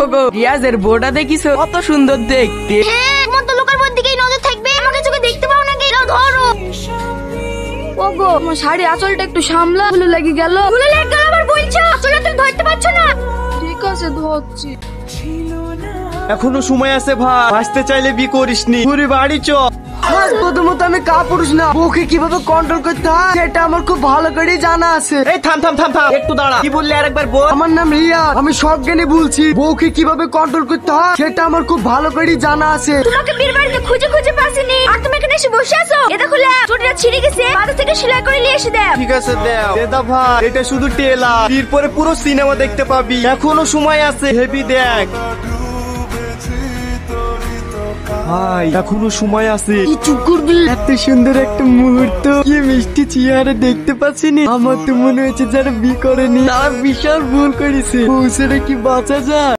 ওগো রিয়াজের বউটা দেখিস কত সুন্দর দেখতে। হ্যাঁ, তোমার তো লোকের বোন দিকেই নজর থাকবে, আমাকে চোখে দেখতে পাও নাকি? এরা ধরো। ওগো আমার শাড়ি আঁচলটা একটু সামলা, ভুলে লেগে গেল। ভুলে লেগে গেল আবার বলছো? আসলে তুমি ধরতে পারছো না। ঠিক আছে ধরছি। এখনো সময় আছে ভাই, বাঁচতে চাইলে বি করিসনি, ঘুরে বাড়ি চ। প্রথমত আমি কাপুরুষ না, বউকে কিভাবে কন্ট্রোল করতে হয় সেটা আমার খুব ভালো করে জানা আছে। এই থাম থাম থাম থাম, একটু দাঁড়া। কি বললি আরেকবার বল। আমার নাম রিয়াজ, আমি সজ্ঞানে বলছি। বউকে কিভাবে কন্ট্রোল করতে হয় সেটা আমার খুব ভালো করে জানা আছে। তোমাকে বীর বাড়িতে খুঁজে খুঁজে পাসিনি, আর তুমি এখানে এসে বসে আছো। এ দেখো চুড়িটা ছিঁড়ে গেছে, বাড়ি থেকে সেলাই করে নিয়ে এসে দাও। ঠিক আছে দাও। দাদা ভাই এটা শুধু টেলার, এরপরে পুরো সিনেমা দেখতে পাবি, এখনো সময় আছে, হেভি দেখ ভাই, এখনো সময় আছে। কি চুপ করবি? এত সুন্দর একটা মুহূর্ত, কি মিষ্টি চেহারা দেখতে পাচ্ছিনি। আমার তো মনে হয়েছে যারা বি করেনি তারা বিশাল ভুল করেছে। বউ ছেড়ে কি বাঁচা যায়?